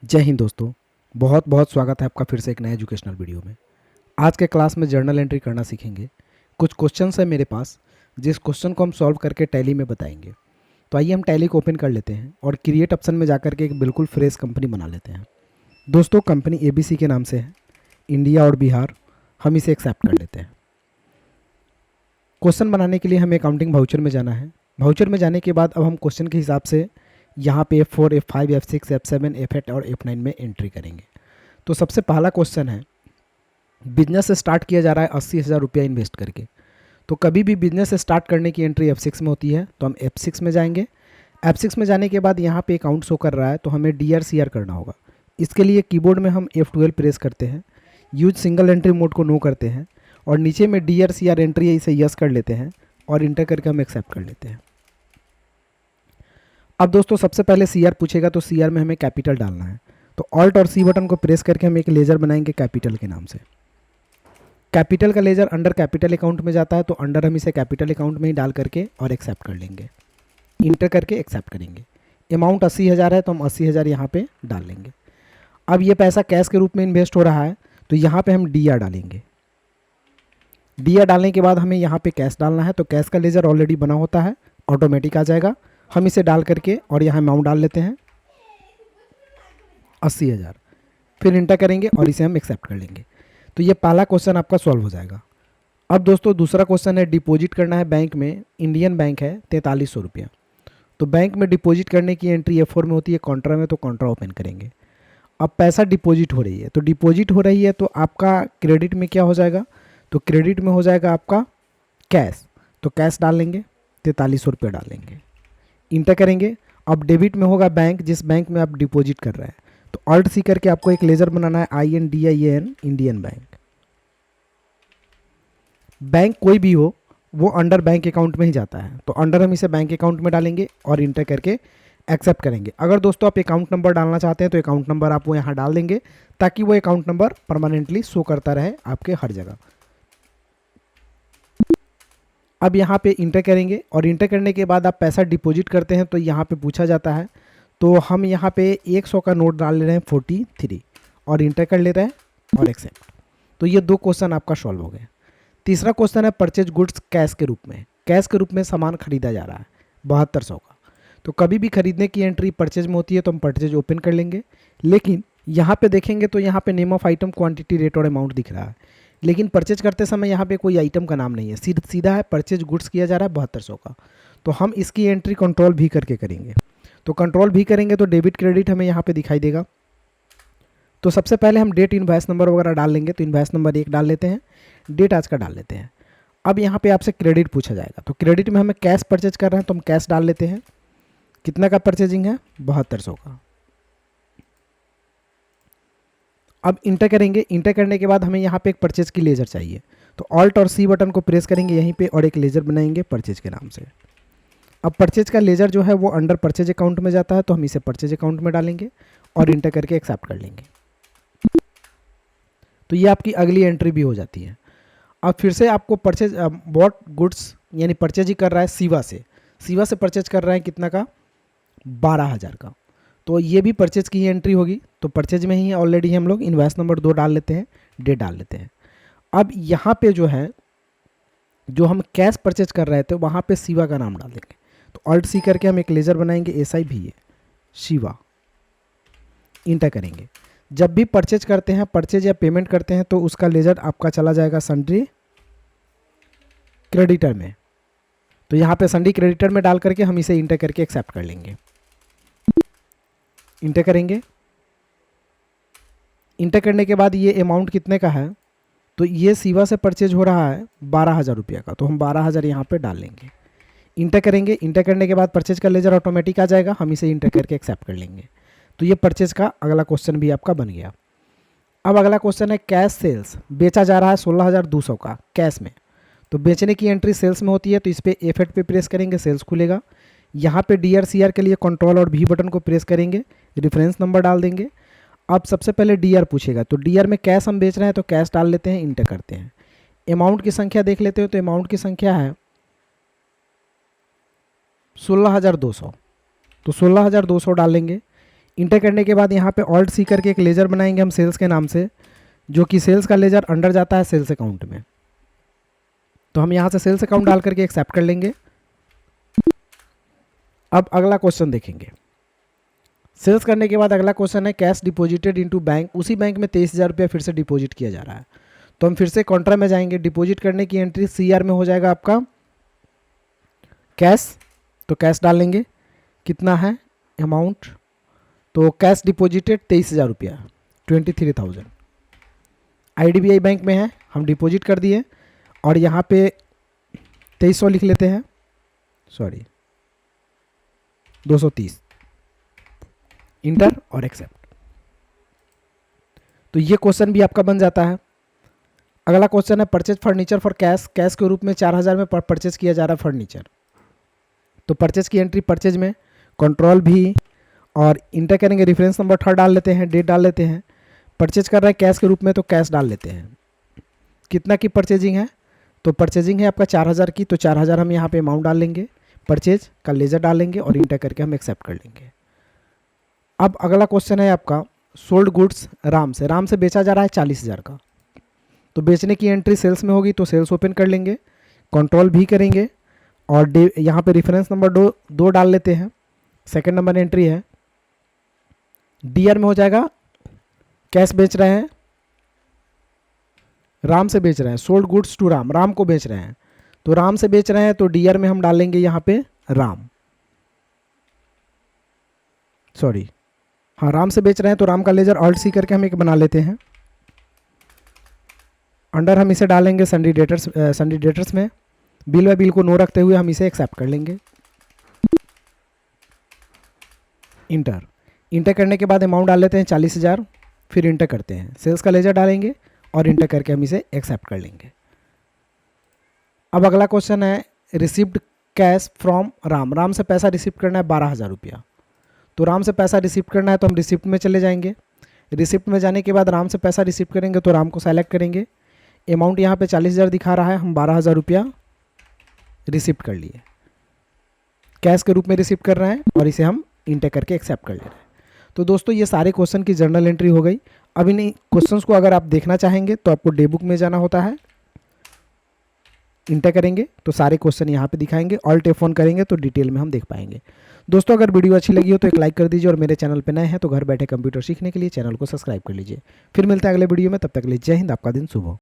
जय हिंद दोस्तों। बहुत बहुत स्वागत है आपका फिर से एक नए एजुकेशनल वीडियो में। आज के क्लास में जर्नल एंट्री करना सीखेंगे। कुछ क्वेश्चंस है मेरे पास, जिस क्वेश्चन को हम सॉल्व करके टैली में बताएंगे। तो आइए हम टैली को ओपन कर लेते हैं और क्रिएट ऑप्शन में जाकर के एक बिल्कुल फ्रेश कंपनी बना लेते हैं। दोस्तों कंपनी ABC के नाम से है, इंडिया और बिहार। हम इसे एक्सेप्ट कर लेते हैं। क्वेश्चन बनाने के लिए हमें अकाउंटिंग वाउचर में जाना है। वाउचर में जाने के बाद अब हम क्वेश्चन के हिसाब से यहाँ पे F4, F5, F6, F7, F8 और F9 में एंट्री करेंगे। तो सबसे पहला क्वेश्चन है, बिजनेस स्टार्ट किया जा रहा है 80,000 रुपया इन्वेस्ट करके। तो कभी भी बिजनेस स्टार्ट करने की एंट्री F6 में होती है, तो हम F6 में जाएंगे। F6 में जाने के बाद यहाँ पे अकाउंट शो कर रहा है, तो हमें DRCR करना होगा। इसके लिए कीबोर्ड में हम F12 प्रेस करते हैं, यूज सिंगल एंट्री मोड को नो करते हैं और नीचे में DRCR एंट्री है इसे यस कर लेते हैं और इंटर करके हम एक्सेप्ट कर लेते हैं। अब दोस्तों सबसे पहले CR पूछेगा, तो CR में हमें कैपिटल डालना है। तो ऑल्ट और C बटन को प्रेस करके हम एक लेजर बनाएंगे कैपिटल के नाम से। कैपिटल का लेजर अंडर कैपिटल अकाउंट में जाता है, तो अंडर हम इसे कैपिटल अकाउंट में ही डाल करके और एक्सेप्ट कर लेंगे, इंटर करके एक्सेप्ट करेंगे। अमाउंट 80,000 है, तो हम 80,000 यहाँ पे डाल लेंगे। अब ये पैसा कैश के रूप में इन्वेस्ट हो रहा है, तो यहाँ पे हम DR डालेंगे। DR डालने के बाद हमें यहाँ पे कैश डालना है। तो कैश का लेजर ऑलरेडी बना होता है, ऑटोमेटिक आ जाएगा। हम इसे डाल करके और यहाँ अमाउंट डाल लेते हैं 80,000, फिर इंटर करेंगे और इसे हम एक्सेप्ट कर लेंगे। तो ये पहला क्वेश्चन आपका सॉल्व हो जाएगा। अब दोस्तों दूसरा क्वेश्चन है, डिपॉजिट करना है बैंक में। इंडियन बैंक है 4300 रुपया। तो बैंक में डिपॉजिट करने की एंट्री F4 में होती है, कॉन्ट्रा में। तो कॉन्ट्रा ओपन करेंगे। अब पैसा डिपॉजिट हो रही है, तो डिपॉजिट हो रही है तो आपका क्रेडिट में क्या हो जाएगा, तो क्रेडिट में हो जाएगा आपका कैश। तो कैश डाल लेंगे, 4300 रुपया डाल लेंगे, इंटर करेंगे। अब डेबिट में होगा बैंक, जिस बैंक में आप डिपॉजिट कर रहे हैं। तो ऑल्ट C करके आपको एक लेजर बनाना है, INDIAN, इंडियन बैंक। बैंक कोई भी हो वो अंडर बैंक अकाउंट में ही जाता है, तो अंडर हम इसे बैंक अकाउंट में डालेंगे और इंटर करके एक्सेप्ट करेंगे। अगर दोस्तों आप अकाउंट नंबर डालना चाहते हैं तो अकाउंट नंबर आप वो यहाँ डाल देंगे, ताकि वो अकाउंट नंबर परमानेंटली शो करता रहे आपके हर जगह। अब यहाँ पे इंटर करेंगे और इंटर करने के बाद आप पैसा डिपॉजिट करते हैं, तो यहाँ पे पूछा जाता है। तो हम यहाँ पे 100 का नोट डाल ले रहे हैं 43 और इंटर कर ले रहे हैं और एक्सेप्ट। तो ये दो क्वेश्चन आपका सॉल्व हो गए। तीसरा क्वेश्चन है, परचेज गुड्स कैश के रूप में। कैश के रूप में सामान खरीदा जा रहा है 7200 का। तो कभी भी खरीदने की एंट्री परचेज में होती है, तो हम परचेज ओपन कर लेंगे। लेकिन यहाँ पे देखेंगे तो यहाँ पे name of item, quantity, rate और अमाउंट दिख रहा है, लेकिन परचेज करते समय यहाँ पे कोई आइटम का नाम नहीं है, सीधा है परचेज गुड्स किया जा रहा है 7200 का। तो हम इसकी एंट्री कंट्रोल भी करके करेंगे। तो कंट्रोल भी करेंगे तो डेबिट क्रेडिट हमें यहाँ पे दिखाई देगा। तो सबसे पहले हम डेट, इनवॉइस नंबर वगैरह डाल लेंगे। तो इनवॉइस नंबर 1 डाल लेते हैं, डेट आज का डाल लेते हैं। अब यहाँ पे आपसे क्रेडिट पूछा जाएगा, तो क्रेडिट में हमें कैश परचेज कर रहे हैं, तो हम कैश डाल लेते हैं। कितना का परचेजिंग है, 7200 का। अब इंटर करेंगे। इंटर करने के बाद हमें यहाँ पे एक परचेज की लेजर चाहिए, तो ऑल्ट और C बटन को प्रेस करेंगे यहीं पे और एक लेजर बनाएंगे परचेज के नाम से। अब परचेज का लेजर जो है वो अंडर परचेज अकाउंट में जाता है, तो हम इसे परचेज अकाउंट में डालेंगे और इंटर करके एक्सेप्ट कर लेंगे। तो ये आपकी अगली एंट्री भी हो जाती है। अब फिर से आपको परचेज बॉट गुड्स यानी परचेज ही कर रहा है सीवा से परचेज कर रहे हैं कितना का, 12,000 का। तो ये भी परचेज की ही एंट्री होगी। तो परचेज में ही ऑलरेडी हम लोग इनवॉइस नंबर 2 डाल लेते हैं, डेट डाल लेते हैं। अब यहाँ पे जो है, जो हम कैश परचेज कर रहे थे वहाँ पे शिवा का नाम डाल देंगे। तो ऑल्ट C करके हम एक लेजर बनाएंगे, SIVA, शिवा, इंटर करेंगे। जब भी परचेज करते हैं, परचेज या पेमेंट करते हैं, तो उसका लेजर आपका चला जाएगा सन्ड्री क्रेडिटर में। तो यहाँ पे सन्ड्री क्रेडिटर में डाल करके हम इसे इंटर करके एक्सेप्ट कर लेंगे, इंटर करेंगे। इंटर करने के बाद ये अमाउंट कितने का है, तो ये शिवा से परचेज हो रहा है 12,000 रुपया का, तो हम 12,000 यहाँ पे डाल लेंगे, इंटर करेंगे। इंटर करने के बाद परचेज का लेजर ऑटोमेटिक आ जाएगा, हम इसे इंटर करके एक्सेप्ट कर लेंगे। तो ये परचेज का अगला क्वेश्चन भी आपका बन गया। अब अगला क्वेश्चन है, कैश सेल्स, बेचा जा रहा है 16,200 का कैश में। तो बेचने की एंट्री सेल्स में होती है, तो इस पर F8 पे प्रेस करेंगे, सेल्स खुलेगा। यहाँ पे DRCR के लिए कंट्रोल और V बटन को प्रेस करेंगे, रेफरेंस नंबर डाल देंगे। अब सबसे पहले DR पूछेगा, तो DR में कैश हम बेच रहे हैं, तो कैश डाल लेते हैं, इंटर करते हैं। अमाउंट की संख्या देख लेते हो, तो अमाउंट की संख्या है 16,200, तो 16,200 डालेंगे। इंटर करने के बाद यहाँ पे ऑल्ट सी करके एक लेजर बनाएंगे हम सेल्स के नाम से, जो कि सेल्स का लेजर अंडर जाता है सेल्स अकाउंट में। तो हम यहाँ से सेल्स अकाउंट डाल करके एक्सेप्ट कर लेंगे। अब अगला क्वेश्चन देखेंगे। सेल्स करने के बाद अगला क्वेश्चन है कैश डिपॉजिटेड इनटू बैंक। उसी बैंक में 23,000 रुपया फिर से डिपॉजिट किया जा रहा है। तो हम फिर से कॉन्ट्रा में जाएंगे। डिपॉजिट करने की एंट्री CR में हो जाएगा आपका कैश, तो कैश डाल लेंगे। कितना है अमाउंट, तो कैश डिपॉजिटेड 23,000 रुपया 23,000 IDBI बैंक में है, हम डिपॉजिट कर दिए। और यहाँ पे 2300 लिख लेते हैं, सॉरी 230, इंटर और एक्सेप्ट। तो ये क्वेश्चन भी आपका बन जाता है। अगला क्वेश्चन है purchase furniture for cash. Cash के रूप में 4,000 में परचेज किया जा रहा है फर्नीचर। तो परचेज की एंट्री परचेज में कंट्रोल भी और इंटर करेंगे। रेफरेंस नंबर थर्ड डाल लेते हैं, डेट डाल लेते हैं। परचेज कर रहे हैं कैश के रूप में तो कैश डाल लेते हैं। कितना की परचेजिंग है, तो परचेजिंग है आपका 4,000 की, तो 4,000 हम यहाँ पे अमाउंट डाल लेंगे। परचेज का लेजर डालेंगे और इंटर करके हम एक्सेप्ट कर लेंगे। अब अगला क्वेश्चन है आपका सोल्ड गुड्स राम से। राम से बेचा जा रहा है 40,000 का। तो बेचने की एंट्री सेल्स में होगी, तो सेल्स ओपन कर लेंगे, कंट्रोल भी करेंगे और यहाँ पे रेफरेंस नंबर दो डाल लेते हैं। सेकंड नंबर एंट्री है, DR में हो जाएगा। कैश बेच रहे हैं, राम से बेच रहे हैं, sold goods to Ram, Ram को बेच रहे हैं। तो राम से बेच रहे हैं तो DR में हम डालेंगे यहाँ पे राम, सॉरी हाँ राम से बेच रहे हैं तो राम का लेजर ऑल्ट सी करके हम एक बना लेते हैं। अंडर हम इसे डालेंगे सन्डी डेटर्स में। बिल व बिल को नो रखते हुए हम इसे एक्सेप्ट कर लेंगे। इंटर करने के बाद अमाउंट डाल लेते हैं 40,000, फिर इंटर करते हैं। सेल्स का लेजर डालेंगे और इंटर करके हम इसे एक्सेप्ट कर लेंगे। अब अगला क्वेश्चन है received cash from Ram. Ram से पैसा रिसीव करना है 12,000 रुपया। तो राम से पैसा रिसीव करना है तो हम रिसिप्ट में चले जाएंगे। रिसिप्ट में जाने के बाद राम से पैसा रिसीव करेंगे तो राम को सेलेक्ट करेंगे। अमाउंट यहाँ पे 40,000 दिखा रहा है, हम 12,000 रुपया रिसिप्ट कर लिए। कैश के रूप में रिसिप्ट कर रहे हैं और इसे हम इंटर करके एक्सेप्ट कर ले रहे हैं। तो दोस्तों ये सारे क्वेश्चन की जर्नल एंट्री हो गई। अब इन क्वेश्चंस को अगर आप देखना चाहेंगे तो आपको डे बुक में जाना होता है, इंटर करेंगे तो सारे क्वेश्चन यहाँ पे दिखाएंगे। ऑल्ट F1 करेंगे तो डिटेल में हम देख पाएंगे। दोस्तों अगर वीडियो अच्छी लगी हो तो एक लाइक कर दीजिए और मेरे चैनल पे नए हैं तो घर बैठे कंप्यूटर सीखने के लिए चैनल को सब्सक्राइब कर लीजिए। फिर मिलते हैं अगले वीडियो में, तब तक के लिए जय हिंद, आपका दिन शुभ हो।